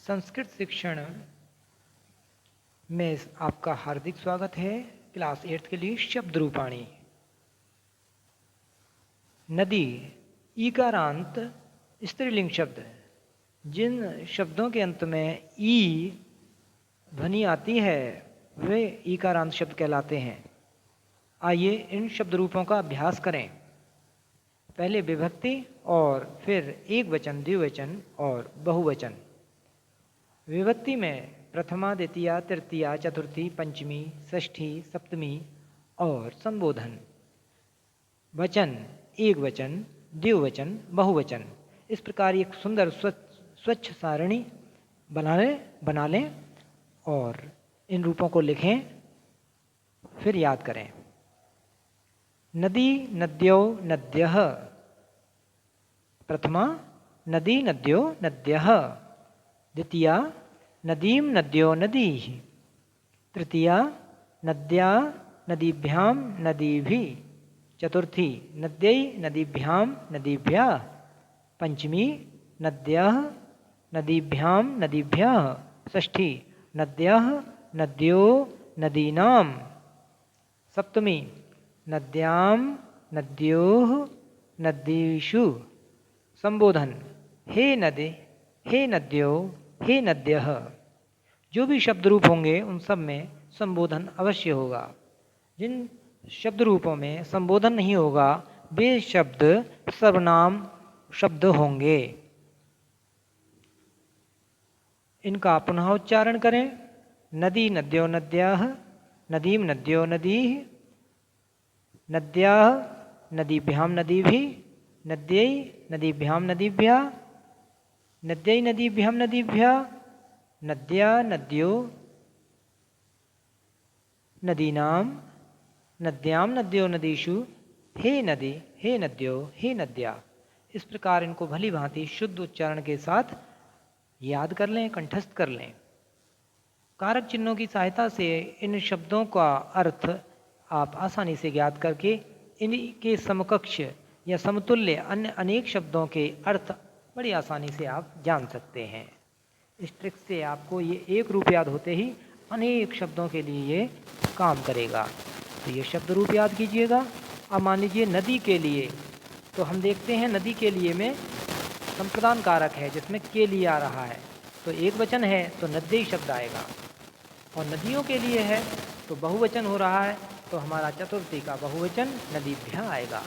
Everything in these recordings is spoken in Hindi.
संस्कृत शिक्षण में आपका हार्दिक स्वागत है। क्लास 8 के लिए शब्द रूपाणी। नदी ईकारांत स्त्रीलिंग शब्द है। जिन शब्दों के अंत में ई ध्वनि आती है वे ईकारांत शब्द कहलाते हैं। आइए इन शब्द रूपों का अभ्यास करें। पहले विभक्ति और फिर एक वचन, द्विवचन और बहुवचन। विभक्ति में प्रथमा, द्वितीया, तृतीया, चतुर्थी, पंचमी, षष्ठी, सप्तमी और संबोधन। वचन एक वचन, द्विवचन, बहुवचन। इस प्रकार एक सुंदर स्वच्छ सारणी बना लें और इन रूपों को लिखें, फिर याद करें। नदी, नद्यो, नद्यः। प्रथमा नदी, नद्यो, नद्यः। द्वितीया नदीं, नद्यो, नदीः। तृतीया नद्या, नदीभ्यां, नदीभिः। चतुर्थी नद्यै, नदीभ्यां, नदीभ्यः। पंचमी नद्यः, नदीभ्यां, नदीभ्यः। षष्ठी नद्यः, नद्यो, नदीनां। सप्तमी नद्यां, नद्योः, नदीषु। संबोधन हे नदी, हे नद्यो, हे नद्यः। जो भी शब्द रूप होंगे उन सब में संबोधन अवश्य होगा। जिन शब्द रूपों में संबोधन नहीं होगा वे शब्द सर्वनाम शब्द होंगे। इनका पुनः उच्चारण करें। नदी, नद्यो, नद्याः। नदीं, नद्यो, नदीः। नद्याः, नदीभ्यां, नदीभिः। नद्यै, नदीभ्यां, नदीभ्यः। नद्यै, नदीभ्यां, नदीभ्यः। नद्या, नद्यो, नदीनां। नद्यां, नद्यो, नदीषु। हे नदी, हे नद्यो, हे नद्या। इस प्रकार इनको भली भांति शुद्ध उच्चारण के साथ याद कर लें, कंठस्थ कर लें। कारक चिन्हों की सहायता से इन शब्दों का अर्थ आप आसानी से ज्ञात करके इनके समकक्ष या समतुल्य अन्य अनेक शब्दों के अर्थ बड़ी आसानी से आप जान सकते हैं। इस ट्रिक से आपको ये एक रूप याद होते ही अनेक शब्दों के लिए ये काम करेगा। तो ये शब्द रूप याद कीजिएगा। अब मान लीजिए नदी के लिए, तो हम देखते हैं नदी के लिए में संप्रदान कारक है जिसमें के लिए आ रहा है, तो एक वचन है तो नद्यई शब्द आएगा। और नदियों के लिए है तो बहुवचन हो रहा है, तो हमारा चतुर्थी का बहुवचन नदीभ्यः आएगा।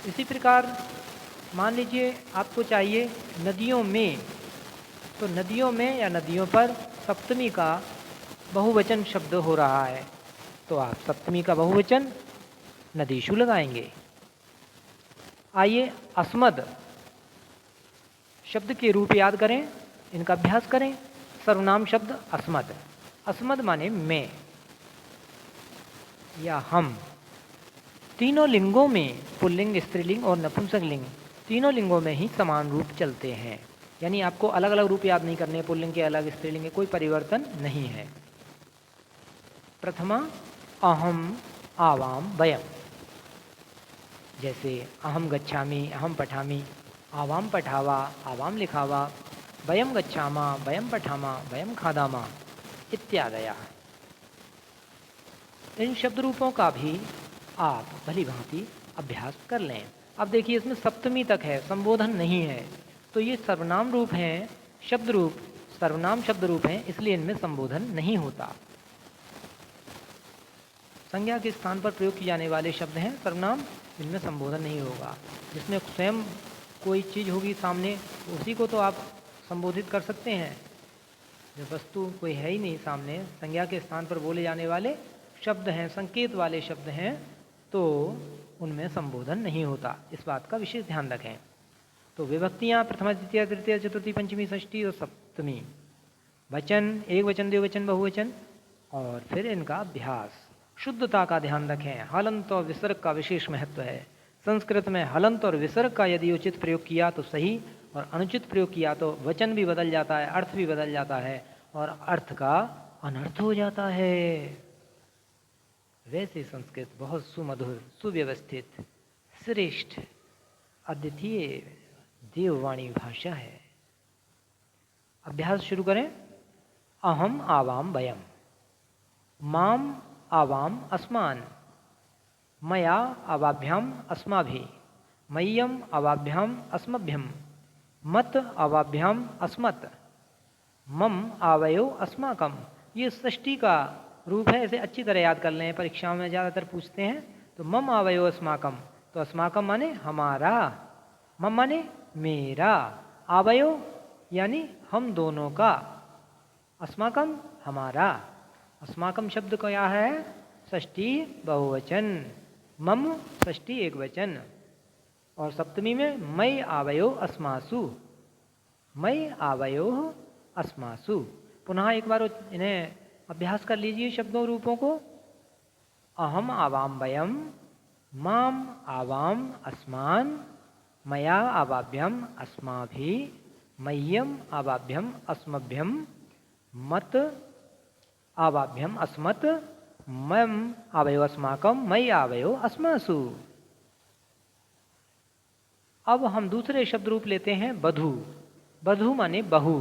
इसी प्रकार मान लीजिए आपको चाहिए नदियों में, तो नदियों में या नदियों पर सप्तमी का बहुवचन शब्द हो रहा है, तो आप सप्तमी का बहुवचन नदीषु लगाएंगे। आइए अस्मद शब्द के रूप याद करें, इनका अभ्यास करें। सर्वनाम शब्द अस्मद। अस्मद माने मैं या हम। तीनों लिंगों में, पुल्लिंग, स्त्रीलिंग और नपुंसकलिंग, तीनों लिंगों में ही समान रूप चलते हैं। यानी आपको अलग अलग रूप याद नहीं करने, पुल्लिंग के अलग, स्त्रीलिंग के, कोई परिवर्तन नहीं है। प्रथमा अहम, आवाम, वयम। जैसे अहम गच्छामि, अहम पठामि, आवाम पठावा, आवाम लिखावा, वयम गच्छामा, वयम पठामा, वयम खादामा इत्यादि। इन शब्द रूपों का भी आप भली भांति अभ्यास कर लें। अब देखिए इसमें सप्तमी तक है, संबोधन नहीं है, तो ये सर्वनाम रूप हैं, शब्द रूप, सर्वनाम शब्द रूप हैं, इसलिए इनमें संबोधन नहीं होता। संज्ञा के स्थान पर प्रयोग किए जाने वाले शब्द हैं सर्वनाम, इनमें संबोधन नहीं होगा। जिसमें स्वयं कोई चीज़ होगी सामने, उसी को तो आप संबोधित कर सकते हैं। जब वस्तु कोई है ही नहीं सामने, संज्ञा के स्थान पर बोले जाने वाले शब्द हैं, संकेत वाले शब्द हैं, तो उनमें संबोधन नहीं होता। इस बात का विशेष ध्यान रखें। तो विभक्तियाँ प्रथमा, द्वितीय, तृतीय, चतुर्थी, पंचमी, षष्ठी और सप्तमी। वचन एक वचन, द्विवचन, बहुवचन और फिर इनका अभ्यास। शुद्धता का ध्यान रखें। हलंत और विसर्ग का विशेष महत्व है। संस्कृत में हलंत और विसर्ग का यदि उचित प्रयोग किया तो सही, और अनुचित प्रयोग किया तो वचन भी बदल जाता है, अर्थ भी बदल जाता है और अर्थ का अनर्थ हो जाता है। वैसे संस्कृत बहुत सुमधुर, सुव्यवस्थित, श्रेष्ठ, अद्वितीय देववाणी भाषा है। अभ्यास शुरू करें। अहम आवाम वयम, माम आवाम अस्मान, मया अवाभ्याम अस्माभिः, मह्यम अवाभ्याम अस्मभ्यम, मत अवाभ्याम अस्मत्, मम आवयो अस्माकम। ये षष्ठी का रूप है, इसे अच्छी तरह याद कर लें, परीक्षाओं में ज़्यादातर पूछते हैं। तो मम आवयो अस्माकम, तो अस्माकम माने हमारा, मम माने मेरा, आवयो यानी हम दोनों का, अस्माकम हमारा। अस्माकम शब्द का क्या है? षष्ठी बहुवचन, मम षष्ठी एक वचन, और सप्तमी में मई आवयो अस्मासु, मई आवयो अस्मासु। पुनः एक बार इन्हें अभ्यास कर लीजिए शब्दों रूपों को। अहम आवाम वयम, माम आवाम अस्मान, मया आवाभ्यम अस्माभिः, मह्यम आवाभ्यम अस्मभ्यम, मत आवाभ्यम अस्मत्, मम आवयो अस्माकम, मयि आवयो अस्मासु। अब हम दूसरे शब्द रूप लेते हैं बधू। बधू माने बहू।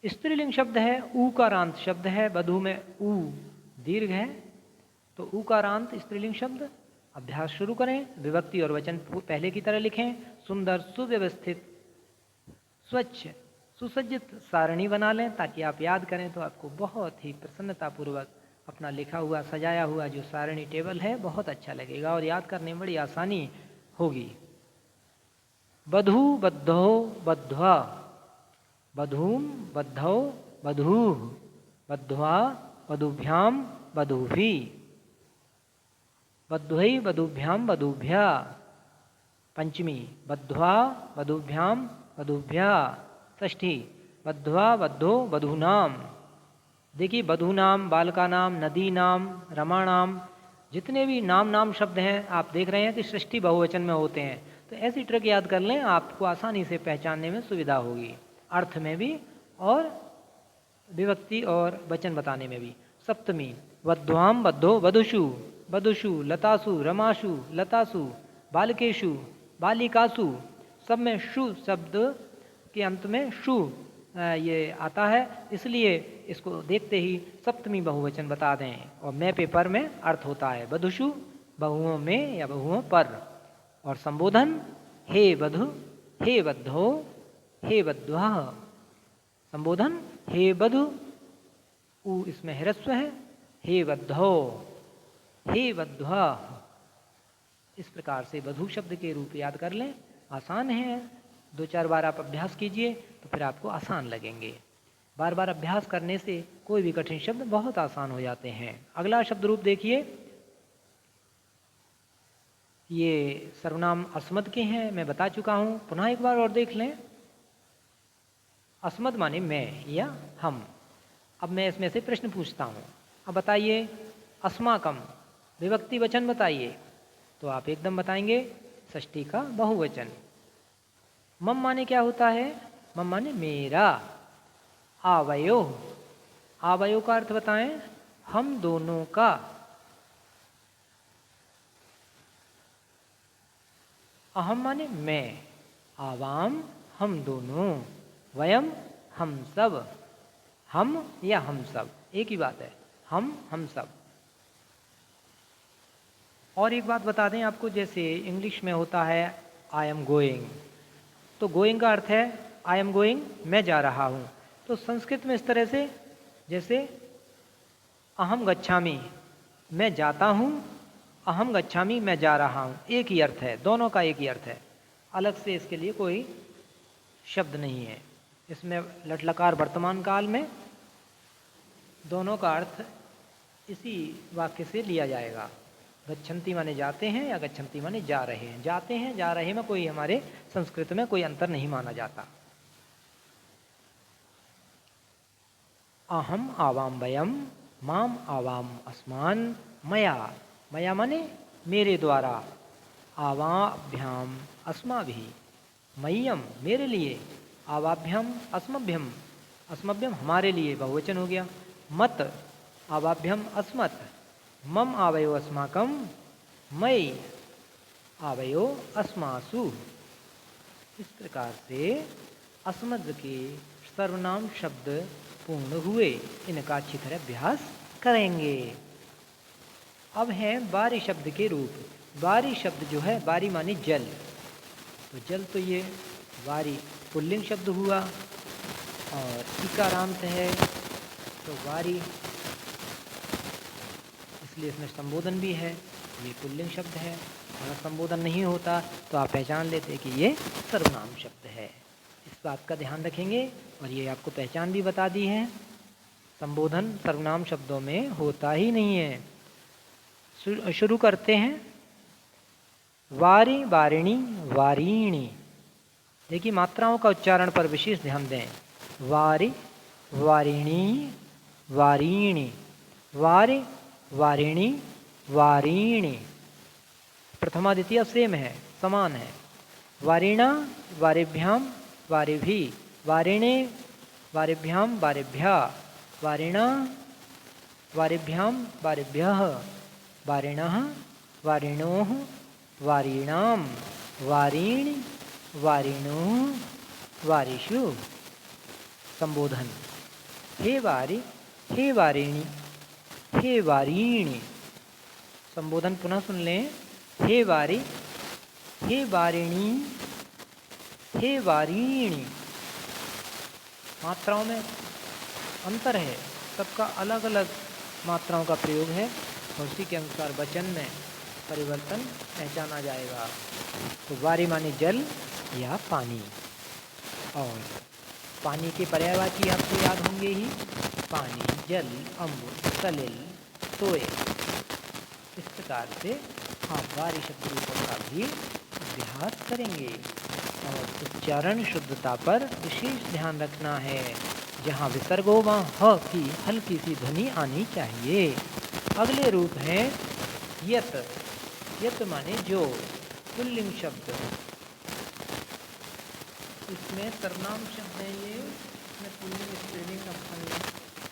स्त्रीलिंग शब्द है, ऊकारांत शब्द है। बधू में ऊ दीर्घ है, तो ऊकारांत स्त्रीलिंग शब्द। अभ्यास शुरू करें। विभक्ति और वचन पहले की तरह लिखें। सुंदर, सुव्यवस्थित, स्वच्छ, सुसज्जित सारणी बना लें, ताकि आप याद करें तो आपको बहुत ही प्रसन्नतापूर्वक अपना लिखा हुआ, सजाया हुआ जो सारणी टेबल है बहुत अच्छा लगेगा और याद करने में बड़ी आसानी होगी। बधू, बद्धो, बद्ध्वा, बधूम, बद्धौ, बधूः, बद्ध्वा, बधूभ्याम, बधूभिः, बध्वै, बधूभ्याम, बधूभ्या। पंचमी बध्वा, बधूभ्याम, बधूभ्या। षष्ठी बध्वा, बद्धो, बधूनाम। देखिए, बधूनाम, बालका नाम, नदी नाम, रमाणाम, जितने भी नाम शब्द हैं आप देख रहे हैं कि षष्ठी बहुवचन में होते हैं। तो ऐसी ट्रिक याद कर लें, आपको आसानी से पहचानने में सुविधा होगी, अर्थ में भी और विभक्ति और वचन बताने में भी। सप्तमी बध्वाम, बद्धो, बधुषु, बधुषु, लतासु, रमाशु, लतासु, बालकेशु, बालिकासु। सब में शु शब्द के अंत में शु ये आता है, इसलिए इसको देखते ही सप्तमी बहुवचन बता दें। और मैं पेपर में अर्थ होता है बधुषु, बहुओं में या बहुओं पर। और संबोधन हे बधु, हे बद्धो, हे बध्वा। संबोधन हे बधु, उ इसमें ह्रस्व है, हे बद्धो, हे बध्वा। इस प्रकार से बधू शब्द के रूप याद कर लें। आसान है, 2-4 बार आप अभ्यास कीजिए तो फिर आपको आसान लगेंगे। बार बार अभ्यास करने से कोई भी कठिन शब्द बहुत आसान हो जाते हैं। अगला शब्द रूप देखिए, ये सर्वनाम अस्मद के हैं, मैं बता चुका हूँ, पुनः एक बार और देख लें। अस्मद माने मैं या हम। अब मैं इसमें से प्रश्न पूछता हूँ, अब बताइए अस्माकम विभक्ति वचन बताइए, तो आप एकदम बताएंगे षष्ठी का बहुवचन। मम माने क्या होता है? मम माने मेरा। आवयो, आवयो का अर्थ बताएं, हम दोनों का। अहम माने मैं, आवाम हम दोनों, वयम हम सब। हम या हम सब एक ही बात है, हम सब। और एक बात बता दें आपको, जैसे इंग्लिश में होता है आई एम गोइंग, तो गोइंग का अर्थ है आई एम गोइंग, मैं जा रहा हूँ। तो संस्कृत में इस तरह से, जैसे अहम गच्छामि मैं जाता हूँ, अहम गच्छामि मैं जा रहा हूँ, एक ही अर्थ है, दोनों का एक ही अर्थ है, अलग से इसके लिए कोई शब्द नहीं है। इसमें लट्लकार वर्तमान काल में दोनों का अर्थ इसी वाक्य से लिया जाएगा। गच्छन्ति माने जाते हैं या गच्छन्ति माने जा रहे हैं। जाते हैं जा रहे में कोई हमारे संस्कृत में कोई अंतर नहीं माना जाता। अहम आवाम वयम, माम आवाम अस्मान, मया, मया माने मेरे द्वारा, आवाभ्याम अस्माभिः, मह्यम मेरे लिए, आवाभ्याम अस्मभ्यम, अस्मभ्यम हमारे लिए बहुवचन हो गया, मत आवाभ्यम अस्मत्, मम आवयो अस्माकम, मयि आवयो अस्मासु। इस प्रकार से अस्मद् के सर्वनाम शब्द पूर्ण हुए। इनका अच्छी तरह अभ्यास करेंगे। अब हैं बारी शब्द के रूप। बारी शब्द जो है, बारी माने जल, तो जल तो ये वारी पुल्लिंग शब्द हुआ और इकारांत है तो वारी, इसलिए इसमें संबोधन भी है। ये पुल्लिंग शब्द है, अगर संबोधन नहीं होता तो आप पहचान लेते कि ये सर्वनाम शब्द है। इस बात का ध्यान रखेंगे। और ये आपको पहचान भी बता दी है, संबोधन सर्वनाम शब्दों में होता ही नहीं है। शुरू करते हैं। वारी, वारिणी, वारीणी। देखिए मात्राओं का उच्चारण पर विशेष ध्यान दें। वारी, वारिणी, वारीणी। वारी, वारिणी, वारीणी। प्रथमा द्वितीय सेम है, समान है। वारिणा, वारिभ्याम, वारिभि। वारिणे, वारिभ्याम, वारिभ्या। वारिणा, वारिभ्याम, वारिभ्यः। वारिणः, वारिणोः, वारीणाम। वारीणि, वारिणोः, वारिषु। संबोधन। हे वारी, हे वारिणी, हे वारीणी। संबोधन पुनः सुन लें। हे वारी, हे वारिणी, हे वारीणी। मात्राओं में अंतर है, सबका अलग अलग मात्राओं का प्रयोग है और उसी के अनुसार वचन में परिवर्तन पहचाना जाएगा। तो वारी माने जल या पानी, और पानी के पर्यायवाची आपको याद होंगे ही। पानी, जल, अम्ल, सलिल, सोए। इस प्रकार से आप वारी शब्द रूपों का भी अभ्यास करेंगे। और उच्चारण शुद्धता पर विशेष ध्यान रखना है। जहाँ विसर्ग हो वहाँ ह की हल्की सी ध्वनि आनी चाहिए। अगले रूप हैं यत। यत माने जो, पुल्लिंग शब्द। इसमें सर्वनाम शब्द है ये, इसमें पुल्लिंग स्त्रीलिंग का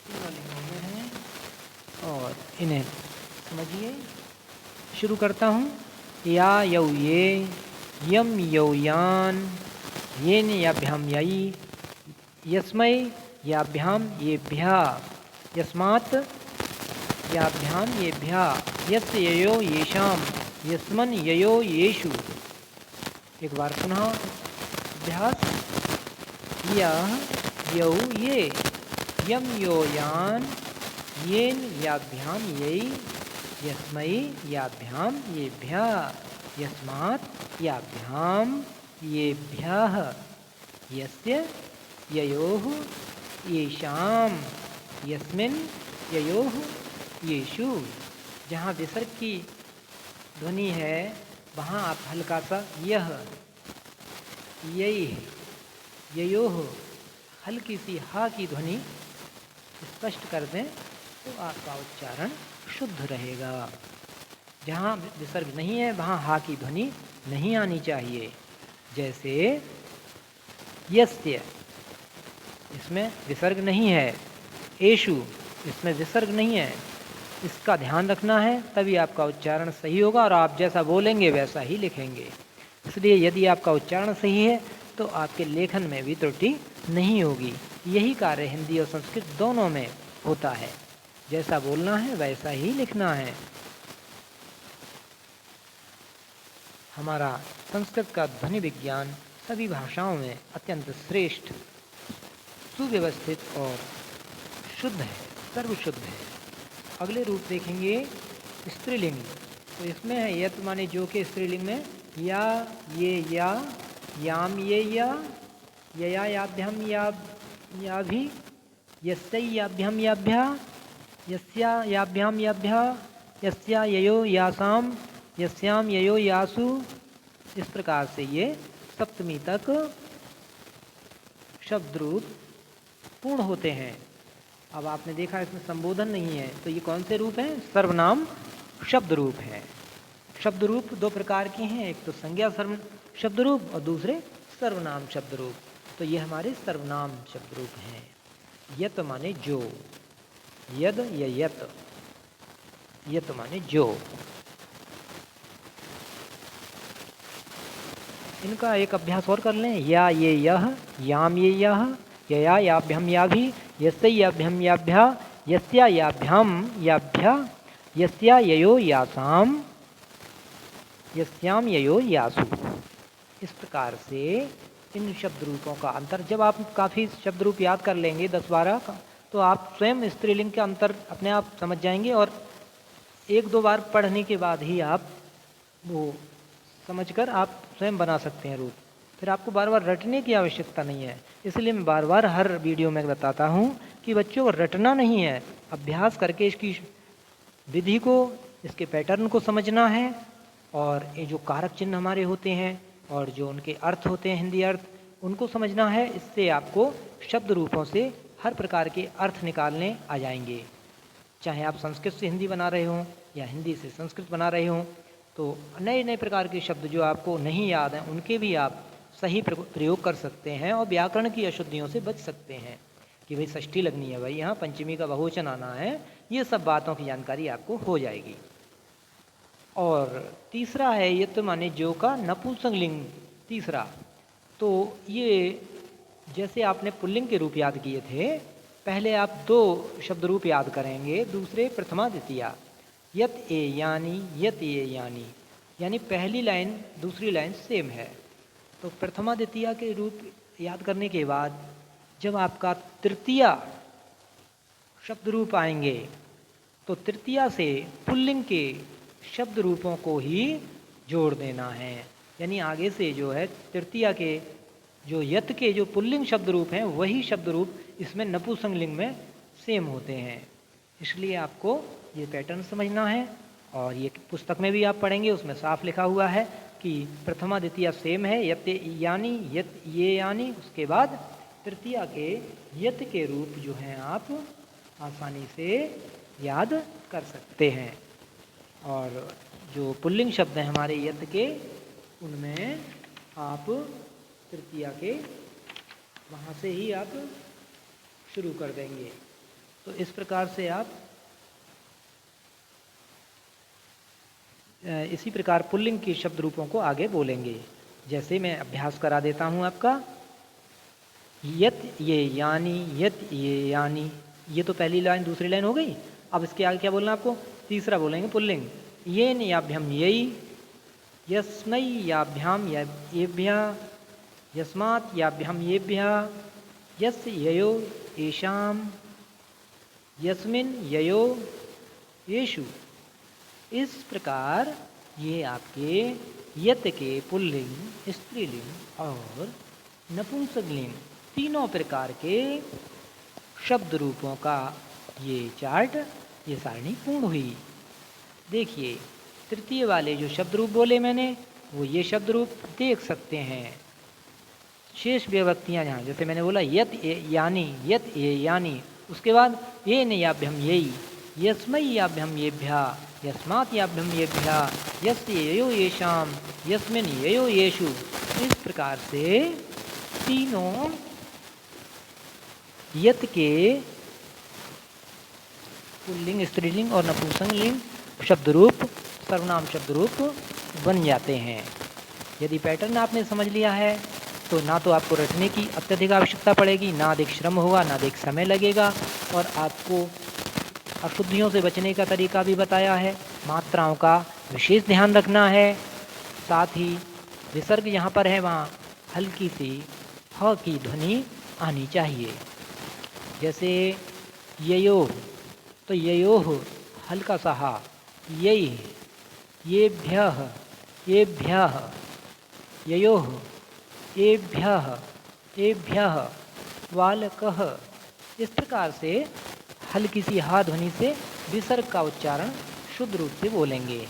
तीनों लिंगों में है। और इन्हें समझिए। शुरू करता हूँ। या यौ ये, यम यौ यान, येन याभ्याम यई, यस्मै याभ्याम येभ्या, यस्मात् याभ्याम येभ्या, यस्य ययो येषाम, यस्मन् ययो येषु। एक बार पुनः अभ्यास। यह, यौ ये, यम यो यान, येन याभ्याम यई, यस्मै याभ्याम येभ्या, यस्मात् याभ्याम येभ्यः, यस्य ययोः येषाम, यस्मिन् ययोः येषु। जहाँ विसर्ग की ध्वनि है वहाँ आप हल्का सा यह, यई, ययोः, हल्की सी हा की ध्वनि स्पष्ट कर दें तो आपका उच्चारण शुद्ध रहेगा। जहाँ विसर्ग नहीं है वहाँ हा की ध्वनि नहीं आनी चाहिए। जैसे यस्य, इसमें विसर्ग नहीं है। एषु, इसमें विसर्ग नहीं है। इसका ध्यान रखना है, तभी आपका उच्चारण सही होगा और आप जैसा बोलेंगे वैसा ही लिखेंगे। इसलिए यदि आपका उच्चारण सही है तो आपके लेखन में भी त्रुटि नहीं होगी। यही कार्य हिंदी और संस्कृत दोनों में होता है। जैसा बोलना है वैसा ही लिखना है। हमारा संस्कृत का ध्वनि विज्ञान सभी भाषाओं में अत्यंत श्रेष्ठ, सुव्यवस्थित और शुद्ध है, सर्वशुद्ध है। अगले रूप देखेंगे स्त्रीलिंग। तो इसमें है यत माने जो के स्त्रीलिंग में या, ये या, याम ये या, यया याभ्याम या भी, यस्यै याभ्याम याभ्या, यस्या याभ्याम याभ्या, यस्या ययो यासाम, यस्याम ययो यासु। इस प्रकार से ये सप्तमी तक शब्द रूप पूर्ण होते हैं। अब आपने देखा इसमें संबोधन नहीं है, तो ये कौन से रूप हैं? सर्वनाम शब्द रूप है। शब्द रूप दो प्रकार के हैं, एक तो संज्ञा सर्व शब्द रूप और दूसरे सर्वनाम शब्द रूप। तो ये हमारे सर्वनाम शब्द रूप हैं। यत माने जो, यद या यत। यत माने जो। इनका एक अभ्यास और कर लें। या ये यह, याम ये यह, यया याभ्यम याभि, यस्य याभ्यम याभ्या, यस्या याभ्याम याभ्या, यस्या ययो यासाम, यस्याम ययो यासु। इस प्रकार से इन शब्द रूपों का अंतर, जब आप काफ़ी शब्द रूप याद कर लेंगे 10-12 का, तो आप स्वयं स्त्रीलिंग के अंतर अपने आप समझ जाएंगे और 1-2 बार पढ़ने के बाद ही आप वो समझकर आप स्वयं बना सकते हैं रूप। फिर आपको बार बार रटने की आवश्यकता नहीं है। इसलिए मैं बार बार हर वीडियो में बताता हूँ कि बच्चों को रटना नहीं है, अभ्यास करके इसकी विधि को, इसके पैटर्न को समझना है। और ये जो कारक चिन्ह हमारे होते हैं और जो उनके अर्थ होते हैं, हिंदी अर्थ, उनको समझना है। इससे आपको शब्द रूपों से हर प्रकार के अर्थ निकालने आ जाएंगे। चाहे आप संस्कृत से हिंदी बना रहे हों या हिंदी से संस्कृत बना रहे हों, तो नए नए प्रकार के शब्द जो आपको नहीं याद हैं उनके भी आप सही प्रयोग कर सकते हैं और व्याकरण की अशुद्धियों से बच सकते हैं। कि भाई षष्ठी लगनी है, भाई यहाँ पंचमी का बहुवचन आना है, ये सब बातों की जानकारी आपको हो जाएगी। और तीसरा है यत माने जो का नपुंसकलिंग। तीसरा तो ये जैसे आपने पुल्लिंग के रूप याद किए थे, पहले आप 2 शब्द रूप याद करेंगे, दूसरे प्रथमा द्वितीया। यत ए यानी, यत ए यानी, यानी पहली लाइन दूसरी लाइन सेम है। तो प्रथमा द्वितीया के रूप याद करने के बाद जब आपका तृतीया शब्द रूप आएंगे, तो तृतीया से पुल्लिंग के शब्द रूपों को ही जोड़ देना है। यानी आगे से जो है तृतीया के जो यत के जो पुल्लिंग शब्द रूप हैं वही शब्द रूप इसमें नपुंसकलिंग में सेम होते हैं। इसलिए आपको ये पैटर्न समझना है। और ये पुस्तक में भी आप पढ़ेंगे, उसमें साफ लिखा हुआ है कि प्रथमा द्वितीया सेम है, यत यानी, यत ये यानी। उसके बाद तृतीया के यत के रूप जो हैं आप आसानी से याद कर सकते हैं। और जो पुल्लिंग शब्द हैं हमारे यत के, उनमें आप तृतीया के वहाँ से ही आप शुरू कर देंगे। तो इस प्रकार से आप इसी प्रकार पुल्लिंग के शब्द रूपों को आगे बोलेंगे। जैसे मैं अभ्यास करा देता हूँ आपका। यत ये यानी, यत ये यानी, ये तो पहली लाइन दूसरी लाइन हो गई। अब इसके आगे क्या बोलना आपको? तीसरा बोलेंगे पुल्लिंग। येन याभ्यम यई, यस्मै याभ्याम येभ्यः, यस्मात् याभ्याम येभ्यः, यस्य ययो येषाम्, यस्मिन् ययो येषु। इस प्रकार ये आपके यत के पुल्लिंग, स्त्रीलिंग और नपुंसकलिंग तीनों प्रकार के शब्द रूपों का ये चार्ट, ये सारणी पूर्ण हुई। देखिए तृतीय वाले जो शब्द रूप बोले मैंने, वो ये शब्द रूप देख सकते हैं। शेष विभक्तियाँ जहाँ, जैसे मैंने बोला यत ए यानी, यत ए यानी, उसके बाद ये न याभ्यम यई, यस्मै याभ्यम येभ्यः, यस्मात् याभ्यम येभ्यः, यस्य ययो येषाम्, यस्मिन् ययो येषु। इस प्रकार से तीनों यत के पुल्लिंग, स्त्रीलिंग और नपुंसकलिंग शब्द रूप, सर्वनाम शब्द रूप बन जाते हैं। यदि पैटर्न आपने समझ लिया है तो ना तो आपको रटने की अत्यधिक आवश्यकता पड़ेगी, ना अधिक श्रम होगा, ना अधिक समय लगेगा। और आपको अशुद्धियों से बचने का तरीका भी बताया है। मात्राओं का विशेष ध्यान रखना है। साथ ही विसर्ग यहाँ पर है, वहाँ हल्की सी ह की ध्वनि आनी चाहिए। जैसे ययो, तो ययोः हल्का सा हा, यई, येभ्यः, येभ्यः, ययोः, येभ्यः, येभ्यः, बालकः। इस प्रकार से हल्की सी हा ध्वनि से विसर्ग का उच्चारण शुद्ध रूप से बोलेंगे।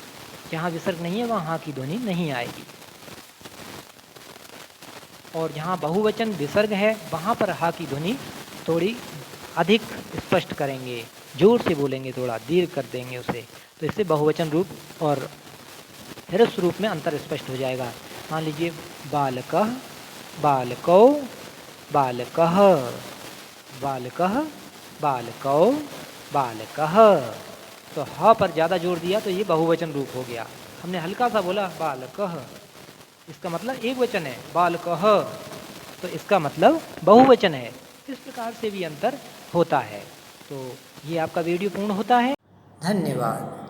जहाँ विसर्ग नहीं है वहाँ हा की ध्वनि नहीं आएगी। और जहाँ बहुवचन विसर्ग है वहाँ पर हा की ध्वनि थोड़ी अधिक स्पष्ट करेंगे, जोर से बोलेंगे, थोड़ा दीर्घ कर देंगे उसे। तो इससे बहुवचन रूप और ह्रस्व रूप में अंतर स्पष्ट हो जाएगा। मान लीजिए बालकः, बालकौ, बालकः, बालकः, बालकौ, बालकः। तो ह पर ज़्यादा जोर दिया तो ये बहुवचन रूप हो गया। हमने हल्का सा बोला बालकः, इसका मतलब एक वचन है, बालकः तो इसका मतलब बहुवचन है। इस प्रकार से भी अंतर होता है। तो ये आपका वीडियो पूर्ण होता है। धन्यवाद।